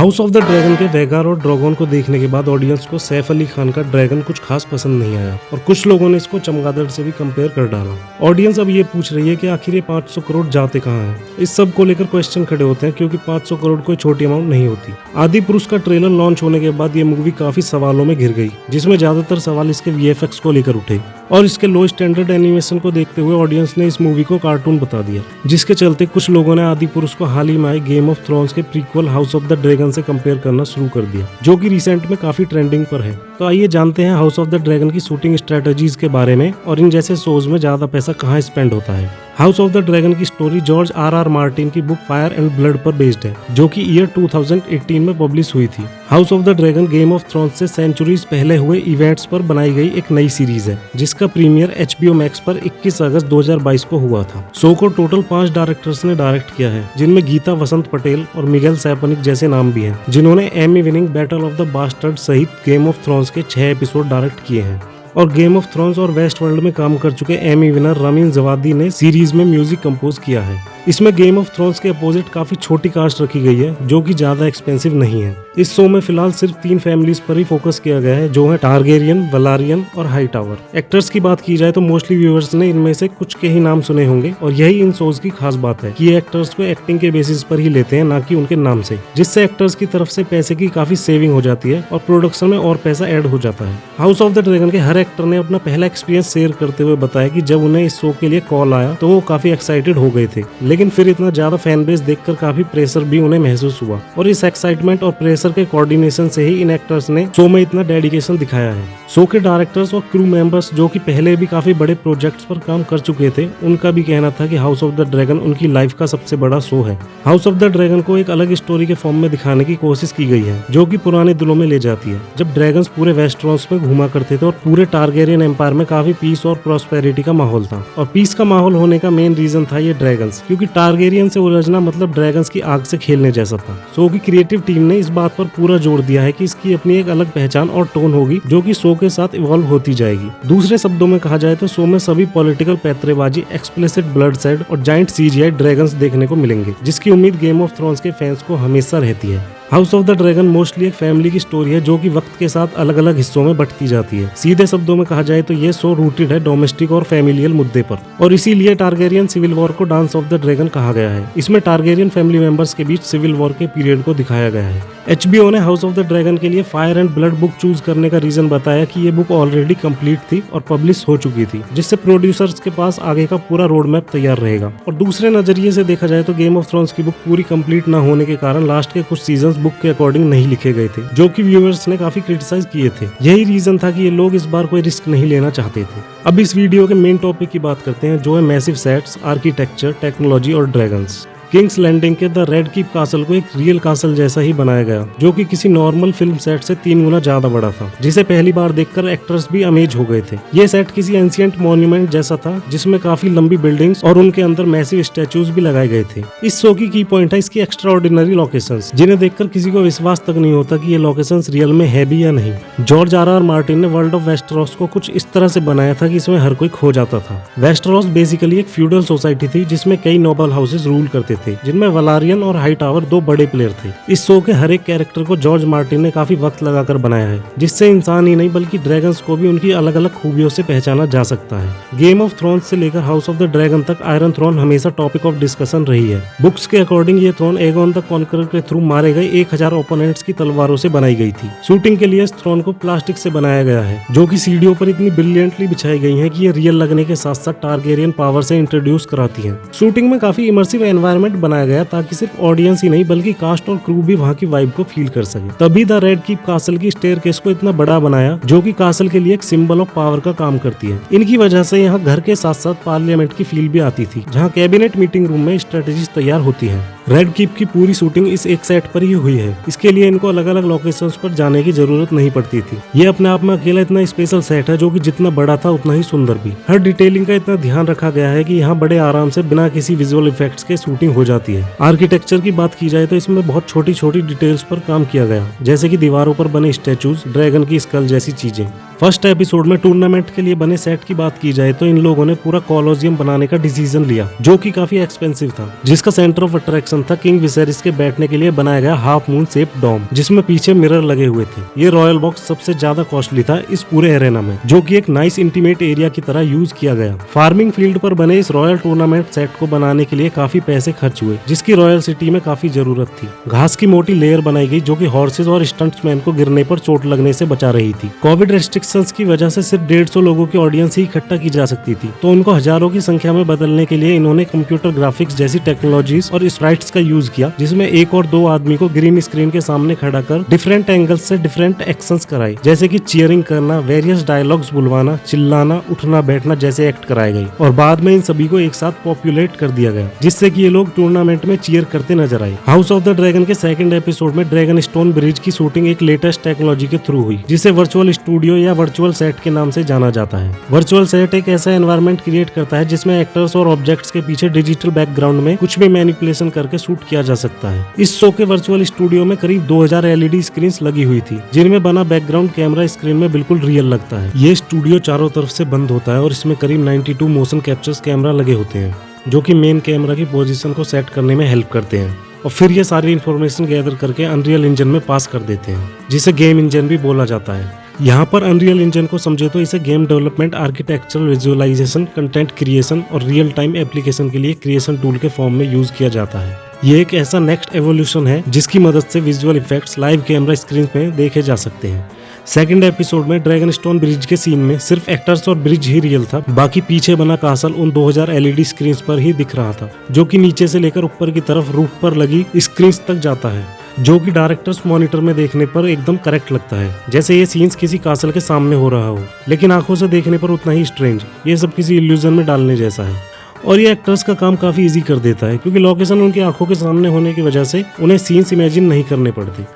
House of the dragon के वेगार और dragon को देखने के बाद ऑडियंस को सैफ अली खान का ड्रैगन कुछ खास पसंद नहीं आया और कुछ लोगों ने इसको चमगादड़ से भी कंपेयर कर डाला। ऑडियंस अब ये पूछ रही है कि आखिर ये 500 करोड़ जाते कहाँ हैं। इस सब को लेकर क्वेश्चन खड़े होते हैं क्योंकि 500 करोड़ कोई छोटी अमाउंट नहीं होती। आदि पुरुष का ट्रेलर लॉन्च होने के बाद ये मूवी काफी सवालों में घिर गई, जिसमें ज्यादातर सवाल इसके वीएफएक्स को लेकर उठे और इसके लो स्टैंडर्ड एनिमेशन को देखते हुए ऑडियंस ने इस मूवी को कार्टून बता दिया, जिसके चलते कुछ लोगों ने आदि पुरुष को हाल ही में आई गेम ऑफ थ्रोन्स के prequel house of the dragon से कंपेयर करना शुरू कर दिया, जो कि रिसेंट में काफी ट्रेंडिंग पर है। तो आइए जानते हैं हाउस ऑफ द ड्रैगन की शूटिंग स्ट्रेटजीज के बारे में और इन जैसे शोज में ज्यादा पैसा कहाँ स्पेंड होता है। हाउस ऑफ द ड्रैगन की स्टोरी जॉर्ज आर मार्टिन की बुक फायर एंड ब्लड पर बेस्ड है, जो कि ईयर 2018 में पब्लिश हुई थी। House of the dragon game of thrones से सेंचुरीज पहले हुए इवेंट्स पर बनाई गई एक नई सीरीज है, जिसका प्रीमियर HBO मैक्स पर 21 अगस्त 2022 को हुआ था। शो को टोटल 5 डायरेक्टर्स ने डायरेक्ट किया है, जिनमें गीता वसंत पटेल और मिगेल सैपनिक जैसे नाम भी हैं, जिन्होंने Emmy winning battle of the bastard सहित गेम ऑफ थ्रोन्स के 6 एपिसोड डायरेक्ट किए हैं। और गेम ऑफ थ्रोन्स और वेस्ट वर्ल्ड में काम कर चुके एमी विनर रामीन जवादी ने सीरीज में म्यूजिक कंपोज किया है। इसमें गेम ऑफ थ्रोन्स के अपोजिट काफी छोटी कास्ट रखी गई है, जो कि ज्यादा एक्सपेंसिव नहीं है। इस शो में फिलहाल सिर्फ 3 फैमिलीज पर ही फोकस किया गया है, जो है टारगेरियन, वलारियन और हाईटावर। एक्टर्स की बात की जाए तो मोस्टली व्यूअर्स ने इनमें से कुछ के ही नाम सुने होंगे और यही इन शोज की खास बात है कि ये एक्टर्स को एक्टिंग के बेसिस पर ही लेते हैं, ना कि उनके नाम से, जिससे एक्टर्स की तरफ से पैसे की काफी सेविंग हो जाती है और प्रोडक्शन में और पैसा ऐड हो जाता है। हाउस ऑफ द ड्रैगन के हर एक्टर ने अपना पहला एक्सपीरियंस शेयर करते हुए बताया कि जब उन्हें इस शो के लिए कॉल आया तो वो काफी एक्साइटेड हो गए थे, लेकिन फिर इतना ज्यादा फैन बेस देखकर काफी प्रेशर भी उन्हें महसूस हुआ और इस एक्साइटमेंट और प्रेशर के कोऑर्डिनेशन से ही इन एक्टर्स ने शो में इतना डेडिकेशन दिखाया है। शो के डायरेक्टर्स और क्रू मेंबर्स, जो कि पहले भी काफी बड़े प्रोजेक्ट्स पर काम कर चुके थे, उनका भी कहना था कि हाउस ऑफ द ड्रैगन उनकी लाइफ का सबसे बड़ा शो है। हाउस ऑफ द ड्रैगन को एक अलग स्टोरी के फॉर्म में दिखाने की कोशिश की गई है, जो कि पुराने दिलों में ले जाती है, जब ड्रैगन्स पूरे वेस्टरॉस में घुमा करते थे और पूरे टारगेरियन एम्पायर में काफी पीस और प्रॉस्पेरिटी का माहौल था। और पीस का माहौल होने का मेन रीजन था ये ड्रैगन्स, क्योंकि टारगेरियन से उलझना मतलब ड्रैगन्स की आग से खेलने जैसा था। शो की क्रिएटिव टीम ने इस बात पर पूरा जोर दिया है कि इसकी अपनी एक अलग पहचान और टोन होगी, जो कि शो के साथ इवॉल्व होती जाएगी। दूसरे शब्दों में कहा जाए तो शो में सभी पॉलिटिकल पैतरेबाजी, एक्सप्लिसिट ब्लडशेड और जाइंट CGI ड्रैगन्स देखने को मिलेंगे, जिसकी उम्मीद गेम ऑफ थ्रोन्स के फैंस को हमेशा रहती है। House of the dragon mostly एक फैमिली की स्टोरी है, जो कि वक्त के साथ अलग अलग हिस्सों में बंटती जाती है। सीधे शब्दों में कहा जाए तो ये शो रूटेड है डोमेस्टिक और फैमिलियल मुद्दे पर, और इसीलिए टारगेरियन सिविल वॉर को डांस ऑफ द ड्रैगन कहा गया है। इसमें टारगेरियन फैमिली मेंबर्स के बीच सिविल वॉर के पीरियड को दिखाया गया है। HBO ने हाउस ऑफ द ड्रैगन के लिए fire and blood book choose करने का रीजन बताया कि ये बुक ऑलरेडी कंप्लीट थी और पब्लिश हो चुकी थी, जिससे प्रोड्यूसर्स के पास आगे का पूरा रोड मैप तैयार रहेगा। और दूसरे नजरिए से देखा जाए तो गेम ऑफ थ्रोन्स की बुक पूरी कंप्लीट न होने के कारण लास्ट के कुछ सीजन्स बुक के अकॉर्डिंग नहीं लिखे गए थे, जो कि व्यूअर्स ने काफी क्रिटिसाइज किए थे। यही रीजन था कि ये लोग इस बार कोई रिस्क नहीं लेना चाहते थे। अब इस वीडियो के मेन टॉपिक की बात करते हैं, जो है मैसिव सेट्स, आर्किटेक्चर, टेक्नोलॉजी और ड्रैगन्स। किंग्स लैंडिंग के द रेड कीप कासल को एक रियल कासल जैसा ही बनाया गया, जो कि किसी नॉर्मल फिल्म सेट से 3 गुना ज्यादा बड़ा था, जिसे पहली बार देखकर एक्टर्स भी अमेज हो गए थे। ये सेट किसी एंशिएंट मॉन्यूमेंट जैसा था, जिसमें काफी लंबी बिल्डिंग्स और उनके अंदर मैसिव स्टैचूज भी लगाए गए थे। इस शो की की पॉइंट है इसकी एक्स्ट्राऑर्डिनरी लोकेशंस, जिन्हें देखकर किसी को विश्वास तक नहीं होता कि ये लोकेशंस रियल में है भी या नहीं। जॉर्ज आर मार्टिन ने वर्ल्ड ऑफ वेस्टरॉस को कुछ इस तरह से बनाया था कि इसमें हर कोई खो जाता था। वेस्टरॉस बेसिकली एक फ्यूडल सोसाइटी थी, जिसमें कई नोबल हाउसेज रूल करते थे, जिनमें वलारियन और हाईटावर 2 बड़े प्लेयर थे। इस शो के हर एक कैरेक्टर को जॉर्ज मार्टिन ने काफी वक्त लगाकर बनाया है, जिससे इंसान ही नहीं बल्कि ड्रैगन्स को भी उनकी अलग अलग खूबियों से पहचाना जा सकता है। गेम ऑफ थ्रोन्स से लेकर हाउस ऑफ द ड्रैगन तक आयरन थ्रोन हमेशा टॉपिक ऑफ डिस्कशन रही है। बुक्स के अकॉर्डिंग ये थ्रोन एगोन द कॉन्करर के थ्रू मारे गए 1000 ओपोनेंट्स की तलवारों से बनाई गई थी। शूटिंग के लिए इस थ्रोन को प्लास्टिक से बनाया गया है, जो कि सीढ़ियों पर इतनी ब्रिलियंटली बिछाई गई है कि ये रियल लगने के साथ साथ टारगेरियन पावर से इंट्रोड्यूस कराती है। शूटिंग में काफी इमर्सिव एनवायरनमेंट बनाया गया, ताकि सिर्फ ऑडियंस ही नहीं बल्कि कास्ट और क्रू भी वहाँ की वाइब को फील कर सके। तभी द रेड कीप कासल की स्टेयरकेस को इतना बड़ा बनाया, जो कि कासल के लिए एक सिंबल ऑफ पावर का काम करती है। इनकी वजह से यहाँ घर के साथ साथ पार्लियामेंट की फील भी आती थी, जहाँ कैबिनेट मीटिंग रूम में स्ट्रेटेजीज तैयार होती है। रेड कीप की पूरी शूटिंग इस एक सेट पर ही हुई है। इसके लिए इनको अलग अलग लोकेशंस पर जाने की जरूरत नहीं पड़ती थी। ये अपने आप में अकेला इतना स्पेशल सेट है, जो कि जितना बड़ा था उतना ही सुंदर भी। हर डिटेलिंग का इतना ध्यान रखा गया है कि यहाँ बड़े आराम से बिना किसी विजुअल इफेक्ट्स के शूटिंग हो जाती है। आर्किटेक्चर की बात की जाए तो इसमें बहुत छोटी छोटी डिटेल्स पर काम किया गया, जैसे कि दीवारों पर बने स्टैचूज, ड्रैगन की स्कल जैसी चीजें। फर्स्ट एपिसोड में टूर्नामेंट के लिए बने सेट की बात की जाए तो इन लोगों ने पूरा कॉलोजियम बनाने का डिसीजन लिया, जो कि काफी एक्सपेंसिव था, जिसका सेंटर ऑफ अट्रैक्शन अट्रैक्शन था किंग विसेरिस के बैठने के लिए बनाया गया हाफ मून शेप डोम, जिसमें पीछे मिरर लगे हुए थे। ये रॉयल बॉक्स सबसे ज्यादा कॉस्टली था इस पूरे एरेना में, जो कि एक नाइस इंटीमेट एरिया की तरह यूज किया गया। फार्मिंग फील्ड पर बने इस रॉयल टूर्नामेंट सेट को बनाने के लिए काफी पैसे खर्च हुए, जिसकी रॉयल सिटी में काफी जरूरत थी। घास की मोटी लेयर बनाई गई जो कि हॉर्सेज और स्टंट्समैन को गिरने पर चोट लगने से बचा रही थी। कोविड रेस्ट्रिक्शंस की वजह से सिर्फ 150 लोगों की ऑडियंस ही इकट्ठा की जा सकती थी, तो उनको हजारों की संख्या में बदलने के लिए इन्होंने कंप्यूटर ग्राफिक्स जैसी टेक्नोलॉजीज और स्प्राइट्स का यूज किया, जिसमें एक और दो आदमी को ग्रीन स्क्रीन के सामने खड़ा कर डिफरेंट एंगल्स से डिफरेंट एक्शंस कराए, जैसे कि चीयरिंग करना, वेरियस डायलॉग्स बुलवाना, चिल्लाना, उठना बैठना जैसे एक्ट कराए गए, और बाद में इन सभी को एक साथ पॉपुलेट कर दिया गया, जिससे कि ये लोग टूर्नामेंट में चीयर करते नजर आए। हाउस ऑफ द ड्रैगन के सेकंड एपिसोड में ड्रैगन स्टोन ब्रिज की शूटिंग एक लेटेस्ट टेक्नोलॉजी के थ्रू हुई, जिसे वर्चुअल स्टूडियो या वर्चुअल सेट के नाम से जाना जाता है। वर्चुअल सेट एक ऐसा एनवायरनमेंट क्रिएट करता है जिसमें एक्टर्स और ऑब्जेक्ट्स के पीछे डिजिटल बैकग्राउंड में कुछ भी मैनिपुलेशन करके शूट किया जा सकता है। इस शो के वर्चुअल स्टूडियो में करीब 2000 LED स्क्रीन लगी हुई थी, जिनमें बना बैकग्राउंड कैमरा स्क्रीन में बिल्कुल रियल लगता है। ये स्टूडियो चारों तरफ से बंद होता है और इसमें करीब 92 मोशन कैप्चर्स कैमरा लगे होते हैं, जो कि मेन कैमरा की पोजीशन को सेट करने में हेल्प करते हैं, और फिर ये सारी इन्फॉर्मेशन गैदर करके अनरियल इंजन में पास कर देते हैं, जिसे गेम इंजन भी बोला जाता है। यहाँ पर अनरियल इंजन को समझे तो इसे game development, architectural, visualisation, content creation और रियल टाइम एप्लीकेशन के लिए क्रिएशन टूल के फॉर्म में यूज किया जाता है। ये एक ऐसा नेक्स्ट एवोल्यूशन है जिसकी मदद से visual effects live camera screen में देखे जा सकते हैं। सेकंड एपिसोड में ड्रैगन स्टोन ब्रिज के सीन में सिर्फ एक्टर्स और ब्रिज ही रियल था, बाकी पीछे बना कासल उन 2000 LED स्क्रीन पर ही दिख रहा था, जो कि नीचे से लेकर ऊपर की तरफ रूफ पर लगी स्क्रीन तक जाता है, जो कि डायरेक्टर्स मॉनिटर में देखने पर एकदम करेक्ट लगता है, जैसे ये सीन्स किसी कासल के सामने हो रहा हो, लेकिन आंखों से देखने पर उतना ही स्ट्रेंज, ये सब किसी इल्यूजन में डालने जैसा है। और ये एक्टर्स का काम काफी इजी कर देता है, क्योंकि लोकेशन उनकी आंखों के सामने होने की वजह से उन्हें सीन्स इमेजिन नहीं करने पड़ते।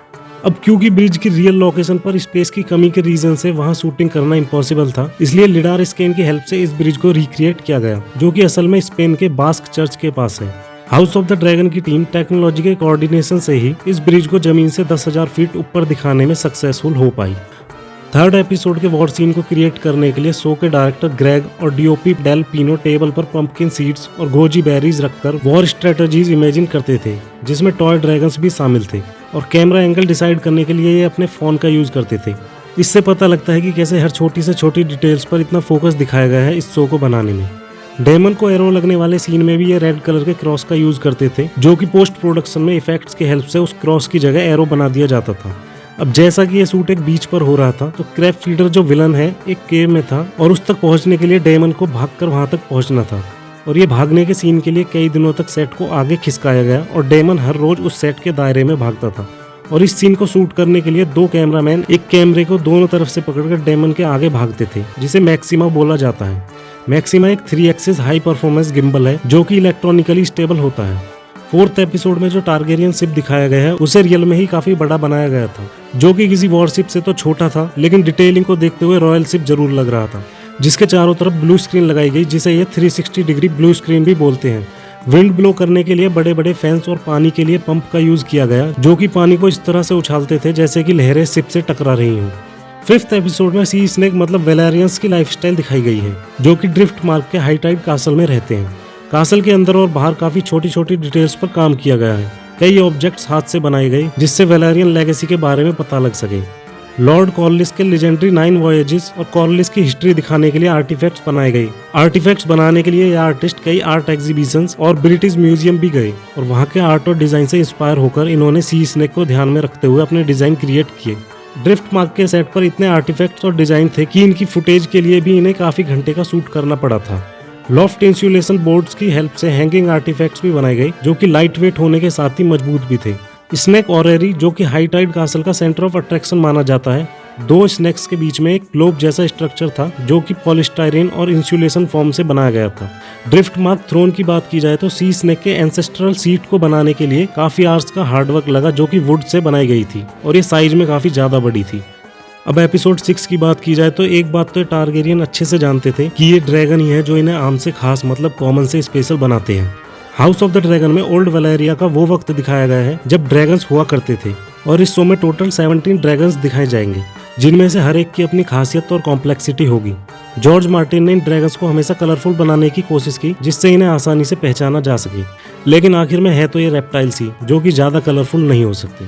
अब क्योंकि ब्रिज की रियल लोकेशन पर स्पेस की कमी के रीजन से वहां शूटिंग करना इम्पॉसिबल था, इसलिए लिडार स्कैन की हेल्प से इस ब्रिज को रिक्रिएट किया गया, जो कि असल में स्पेन के बास्क चर्च के पास है। हाउस ऑफ द ड्रैगन की टीम टेक्नोलॉजी के कोऑर्डिनेशन से ही इस ब्रिज को जमीन से 10,000 फीट ऊपर दिखाने में सक्सेसफुल हो पाई। थर्ड एपिसोड के वॉर सीन को क्रिएट करने के लिए शो के डायरेक्टर ग्रेग और डीओपी डेल पिनो टेबल पर पंपकिन सीड्स और गोजी बेरीज रखकर वॉर स्ट्रेटजीज इमेजिन करते थे, जिसमें टॉय ड्रैगन्स भी शामिल थे, और कैमरा एंगल डिसाइड करने के लिए ये अपने फोन का यूज करते थे। इससे पता लगता है कि कैसे हर छोटी से छोटी डिटेल्स पर इतना फोकस दिखाया गया है इस शो को बनाने में। डेमन को एरो लगने वाले सीन में भी ये रेड कलर के क्रॉस का यूज करते थे, जो कि पोस्ट प्रोडक्शन में इफेक्ट्स की हेल्प से उस क्रॉस की जगह एरो बना दिया जाता था। अब जैसा कि ये शूट एक बीच पर हो रहा था, तो क्रैब फीडर जो विलन है एक केव में था, और उस तक पहुंचने के लिए डेमन को भागकर वहां तक पहुंचना था, और ये भागने के सीन के लिए कई दिनों तक सेट को आगे खिसकाया गया, और डेमन हर रोज उस सेट के दायरे में भागता था। और इस सीन को शूट करने के लिए 2 कैमरामैन एक कैमरे को दोनों तरफ से पकड़कर डेमन के आगे भागते थे, जिसे मैक्सिमा बोला जाता है। मैक्सिमा एक 3 एक्सिस हाई परफॉर्मेंस गिम्बल है, जो कि इलेक्ट्रॉनिकली स्टेबल होता है। फोर्थ एपिसोड में जो टारगेरियन शिप दिखाया गया है उसे रियल में ही काफी बड़ा बनाया गया था, जो कि किसी वॉरशिप से तो छोटा था, लेकिन डिटेलिंग को देखते हुए रॉयल शिप जरूर लग रहा था, जिसके चारों तरफ ब्लू स्क्रीन लगाई गई, जिसे ये 360 डिग्री ब्लू स्क्रीन भी बोलते हैं। विंड ब्लो करने के लिए बड़े बड़े फैंस और पानी के लिए पंप का यूज किया गया, जो कि पानी को इस तरह से उछालते थे जैसे कि लहरें शिप से टकरा रही हों। फिफ्थ एपिसोड में सी स्नेक मतलब वेलेरियंस की लाइफस्टाइल दिखाई गई है, जो कि ड्रिफ्ट मार्क के हाई टाइड कासल में रहते हैं। कासल के अंदर और बाहर काफी छोटी छोटी डिटेल्स पर काम किया गया है। कई ऑब्जेक्ट्स हाथ से बनाए गए, जिससे वेलेरियन लेगेसी के बारे में पता लग सके। लॉर्ड कॉर्लिस के लेजेंडरी 9 वॉयेजेस और कॉर्लिस की हिस्ट्री दिखाने के लिए आर्टिफैक्ट्स बनाए गए। आर्टिफैक्ट्स बनाने के लिए ये आर्टिस्ट कई आर्ट एग्जीबिशंस और ब्रिटिश म्यूजियम भी गए, और वहाँ के आर्ट और डिजाइन से इंस्पायर होकर इन्होंने सी स्नेक को ध्यान में रखते हुए अपने डिजाइन क्रिएट किए। ड्रिफ्ट मार्क के सेट पर इतने आर्टिफैक्ट्स और डिजाइन थे कि इनकी फुटेज के लिए भी इन्हें काफी घंटे का शूट करना पड़ा था। लॉफ्ट इंसुलेशन बोर्ड्स की हेल्प से हैंगिंग आर्टिफैक्ट्स भी बनाए गए, जो कि लाइट वेट होने के साथ ही मजबूत भी थे। स्नेक ऑरेरी, जो कि हाई टाइड कासल का सेंटर ऑफ अट्रैक्शन माना जाता है, 2 स्नेक्स के बीच में एक ग्लोब जैसा स्ट्रक्चर था, जो कि पॉलिस्टाइरीन और इंसुलेशन फॉर्म से बनाया गया था। ड्रिफ्ट मार्क थ्रोन की बात की जाए तो सी स्नेक के एंसेस्ट्रल सीट को बनाने के लिए काफी आवर्स का हार्डवर्क लगा, जो कि वुड से बनाई गई थी, और ये साइज में काफी ज्यादा बड़ी थी। अब एपिसोड 6 की बात की जाए तो एक बात तो टारगेरियन अच्छे से जानते थे कि ये ड्रैगन ही है जो इन्हें आम से खास मतलब कॉमन से स्पेशल बनाते हैं। हाउस ऑफ द ड्रैगन में ओल्ड वैलेरिया का वो वक्त दिखाया गया है जब ड्रैगन्स हुआ करते थे, और इस शो में टोटल 17 ड्रैगन्स दिखाए जाएंगे, जिनमें से हर एक की अपनी खासियत और कॉम्प्लेक्सिटी होगी। जॉर्ज मार्टिन ने इन ड्रैगन्स को हमेशा कलरफुल बनाने की कोशिश की, जिससे इन्हें आसानी से पहचाना जा सके, लेकिन आखिर में है तो ये रेप्टाइल्स ही, जो कि ज्यादा कलरफुल नहीं हो सकते।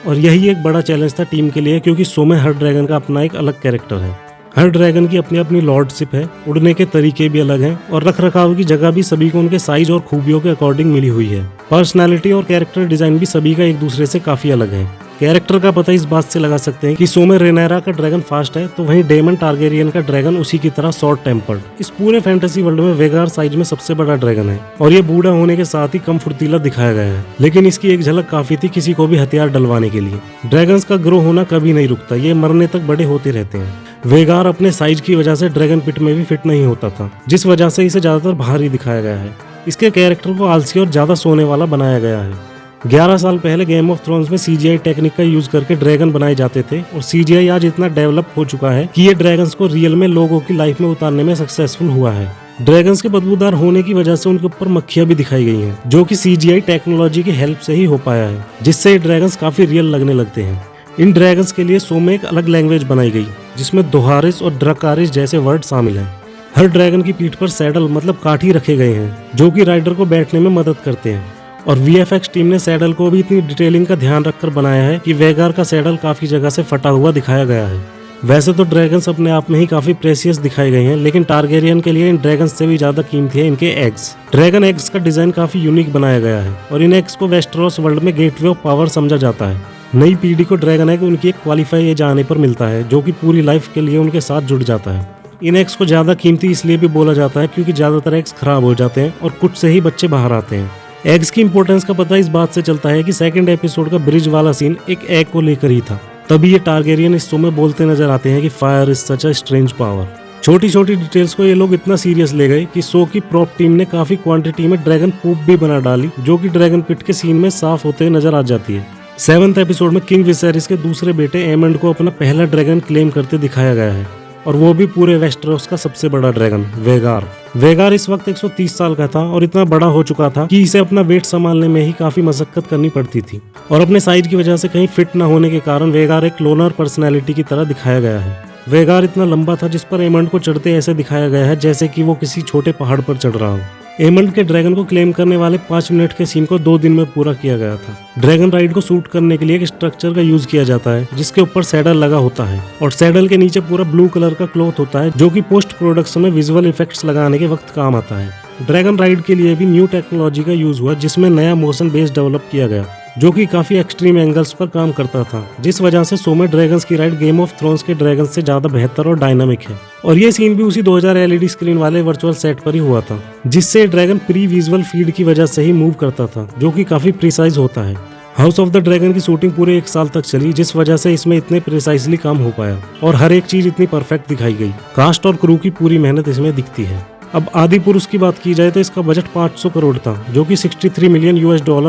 और यही एक बड़ा चैलेंज था टीम के लिए, क्योंकि शो में हर ड्रैगन का अपना एक अलग कैरेक्टर है। हर ड्रैगन की अपनी अपनी लॉर्डशिप है, उड़ने के तरीके भी अलग हैं और रख रखाव की जगह भी सभी को उनके साइज और खूबियों के अकॉर्डिंग मिली हुई है। पर्सनालिटी और कैरेक्टर डिजाइन भी सभी का एक दूसरे से काफी अलग है। कैरेक्टर का पता इस बात से लगा सकते हैं कि शो में रेनारा का ड्रैगन फास्ट है, तो वहीं डेमन टारगेरियन का ड्रैगन उसी की तरह शॉर्ट टेम्पर्ड। इस पूरे फैंटेसी वर्ल्ड में वेगार साइज में सबसे बड़ा ड्रैगन है और ये बूढ़ा होने के साथ ही कम फुर्तीला दिखाया गया है, लेकिन इसकी एक झलक काफी थी किसी को भी हथियार डलवाने के लिए। ड्रैगन्स का ग्रो होना कभी नहीं रुकता, ये मरने तक बड़े होते रहते हैं। वेगार अपने साइज की वजह से ड्रैगन पिट में भी फिट नहीं होता था, जिस वजह से इसे ज्यादातर भारी दिखाया गया है। इसके कैरेक्टर को आलसी और ज्यादा सोने वाला बनाया गया है। 11 साल पहले गेम ऑफ थ्रोन्स में CGI टेक्निक का यूज करके ड्रैगन बनाए जाते थे और CGI आज इतना डेवलप हो चुका है कि ये ड्रैगन्स को रियल में लोगों की लाइफ में उतारने में सक्सेसफुल हुआ है। ड्रैगन्स के बदबूदार होने की वजह से उनके ऊपर मक्खियां भी दिखाई गई हैं, जो कि CGI टेक्नोलॉजी की हेल्प से ही हो पाया है, जिससे ये ड्रैगन्स काफी रियल लगने लगते हैं। इन ड्रैगन्स के लिए शो में एक अलग लैंग्वेज बनाई गई, जिसमें दोहारिस और ड्रकारिस जैसे वर्ड शामिल हैं। हर ड्रैगन की पीठ पर सैडल मतलब काठी रखे गए हैं, जो कि राइडर को बैठने में मदद करते हैं। और VFX टीम ने सैडल को भी इतनी डिटेलिंग का ध्यान रखकर बनाया है कि वेगार का सैडल काफी जगह से फटा हुआ दिखाया गया है। वैसे तो ड्रैगन्स अपने आप में ही काफी प्रेशियस दिखाए गए हैं, लेकिन टारगेरियन के लिए इन ड्रैगन्स से भी ज्यादा कीमती है इनके एग्स। ड्रैगन एग्स का डिजाइन काफी यूनिक बनाया गया है और इन एग्स को वेस्टेरोस वर्ल्ड में गेटवे ऑफ पावर समझा जाता है। नई पीढ़ी को ड्रैगन एग उनकी एक क्वालिफाई एज आने पर मिलता है, जो कि पूरी लाइफ के लिए उनके साथ जुड़ जाता है। इन एग्स को ज्यादा कीमती इसलिए भी बोला जाता है क्योंकि ज्यादातर एग्स खराब हो जाते हैं और कुछ से ही बच्चे बाहर आते हैं। एग्स की इंपॉर्टेंस का पता इस बात से चलता है कि सेकंड एपिसोड का ब्रिज वाला सीन एक एग को लेकर ही था। तभी ये टारगेरियन इस शो में बोलते नजर आते हैं कि fire is such a strange power. छोटी छोटी डिटेल्स को ये लोग इतना सीरियस ले गए कि शो की प्रॉप टीम ने काफी क्वांटिटी में ड्रैगन पूप भी बना डाली, जो कि ड्रैगन पिट के सीन में साफ होते नजर आ जाती है। 7th एपिसोड में किंग विसेरिस के दूसरे बेटे एमंड को अपना पहला ड्रैगन क्लेम करते दिखाया गया है, और वो भी पूरे वेस्टेरोस का सबसे बड़ा ड्रैगन वेगार। वेगार इस वक्त 130 साल का था और इतना बड़ा हो चुका था कि इसे अपना वेट संभालने में ही काफी मशक्कत करनी पड़ती थी, और अपने साइज की वजह से कहीं फिट न होने के कारण वेगार एक लोनर पर्सनैलिटी की तरह दिखाया गया है। वेगार इतना लंबा था जिस पर एमंड को चढ़ते ऐसे दिखाया गया है जैसे कि वो किसी छोटे पहाड़ पर चढ़ रहा हो। एमंड के ड्रैगन को क्लेम करने वाले 5 मिनट के सीन को 2 दिन में पूरा किया गया था। ड्रैगन राइड को शूट करने के लिए एक स्ट्रक्चर का यूज किया जाता है, जिसके ऊपर सैडल लगा होता है और सैडल के नीचे पूरा ब्लू कलर का क्लॉथ होता है, जो कि पोस्ट प्रोडक्शन में विजुअल इफेक्ट्स लगाने के वक्त काम आता है। ड्रैगन राइड के लिए भी न्यू टेक्नोलॉजी का यूज हुआ, जिसमें नया मोशन बेस डेवलप किया गया, जो कि काफी एक्सट्रीम एंगल्स पर काम करता था, जिस वजह से शो में ड्रैगन्स की राइड गेम ऑफ थ्रोन्स के ड्रैगन्स से ज्यादा बेहतर और डायनामिक है। और ये सीन भी उसी 2000 LED स्क्रीन वाले वर्चुअल सेट पर ही हुआ था, जिससे ड्रैगन प्री विजुअल फीड की वजह से ही मूव करता था, जो कि काफी प्रिसाइज होता है। हाउस ऑफ द ड्रैगन की शूटिंग पूरे 1 साल तक चली, जिस वजह से इसमें इतने प्रिसाइजली काम हो पाया और हर एक चीज इतनी परफेक्ट दिखाई गई। कास्ट और क्रू की पूरी मेहनत इसमें दिखती है। अब आदि पुरुष की बात की जाए तो इसका बजट 500 करोड़ था, जो कि $63 मिलियन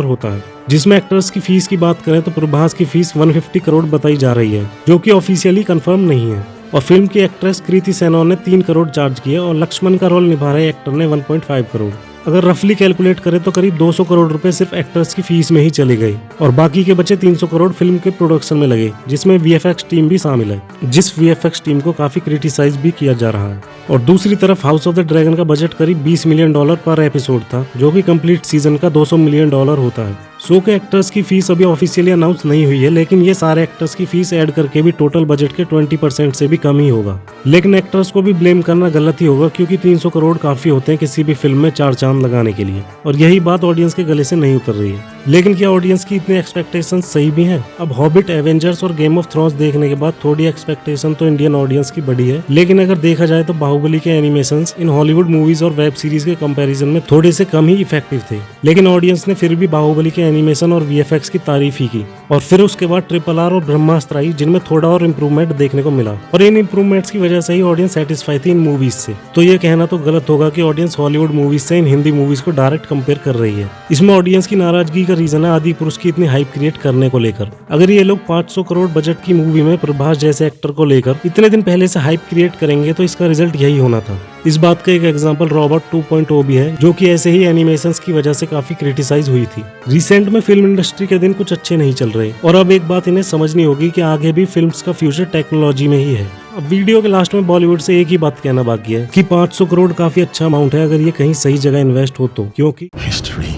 होता है। जिसमें एक्टर्स की फीस की बात करें तो प्रभास की फीस 150 करोड़ बताई जा रही है, जो कि ऑफिशियली कंफर्म नहीं है। और फिल्म की एक्ट्रेस कृति सेनन ने 3 करोड़ चार्ज किए और लक्ष्मण का रोल निभा रहे एक्टर ने 1.5 करोड़। अगर रफली कैलकुलेट करें तो करीब 200 करोड़ रुपए सिर्फ एक्टर्स की फीस में ही चले गए और बाकी के बचे 300 करोड़ फिल्म के प्रोडक्शन में लगे, जिसमें VFX टीम भी शामिल है, जिस VFX टीम को काफी क्रिटिसाइज भी किया जा रहा है। और दूसरी तरफ हाउस ऑफ द ड्रैगन का बजट करीब $20 मिलियन पर एपिसोड था, जो कि कंप्लीट सीजन का $200 मिलियन होता है। शो के एक्टर्स की फीस अभी ऑफिशियली अनाउंस नहीं हुई है, लेकिन ये सारे एक्टर्स की फीस ऐड करके भी टोटल बजट के 20% से भी कम ही होगा। लेकिन एक्टर्स को भी ब्लेम करना गलत ही होगा, क्योंकि 300 करोड़ काफी होते हैं किसी भी फिल्म में 4 चांद लगाने के लिए, और यही बात ऑडियंस के गले से नहीं उतर रही है। लेकिन क्या ऑडियंस की इतनी एक्सपेक्टेशंस सही भी हैं? अब हॉबिट, एवेंजर्स और गेम ऑफ थ्रोन्स देखने के बाद थोड़ी एक्सपेक्टेशन तो इंडियन ऑडियंस की बढ़ी है, लेकिन अगर देखा जाए तो बाहुबली के एनिमेशंस इन हॉलीवुड मूवीज और वेब सीरीज के कंपैरिजन में थोड़े से कम ही इफेक्टिव थे। लेकिन ऑडियंस ने फिर भी बाहुबली के एनिमेशन और VFX की तारीफ ही की, और फिर उसके बाद RRR और ब्रह्मास्त्र आई, जिनमें थोड़ा और इम्प्रूवमेंट देखने को मिला, और इन इम्प्रूवमेंट्स की वजह से ही ऑडियंस सेटिस्फाई थी इन मूवीज से। तो ये कहना तो गलत होगा कि ऑडियंस हॉलीवुड मूवीज से इन हिंदी मूवीज को डायरेक्ट कंपेयर कर रही है। इसमें ऑडियंस की नाराजगी का रीजन है आदि पुरुष की इतनी हाइप क्रिएट करने को लेकर। अगर ये लोग 500 करोड़ बजट की मूवी में प्रभास जैसे एक्टर को लेकर इतने दिन पहले से हाइप क्रिएट करेंगे तो इसका रिजल्ट यही होना था। इस बात का एक एग्जांपल रॉबर्ट 2.0 भी है, जो कि ऐसे ही एनिमेशंस की वजह से काफी क्रिटिसाइज हुई थी। रिसेंट में फिल्म इंडस्ट्री के दिन कुछ अच्छे नहीं चल रहे, और अब एक बात इन्हें समझनी होगी कि आगे भी फिल्म्स का फ्यूचर टेक्नोलॉजी में ही है। अब वीडियो के लास्ट में बॉलीवुड से एक ही बात कहना बाकी है कि 500 करोड़ काफी अच्छा अमाउंट है अगर ये कहीं सही जगह इन्वेस्ट हो तो, क्योंकि History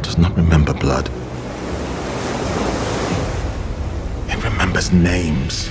does not remember blood. It remembers names.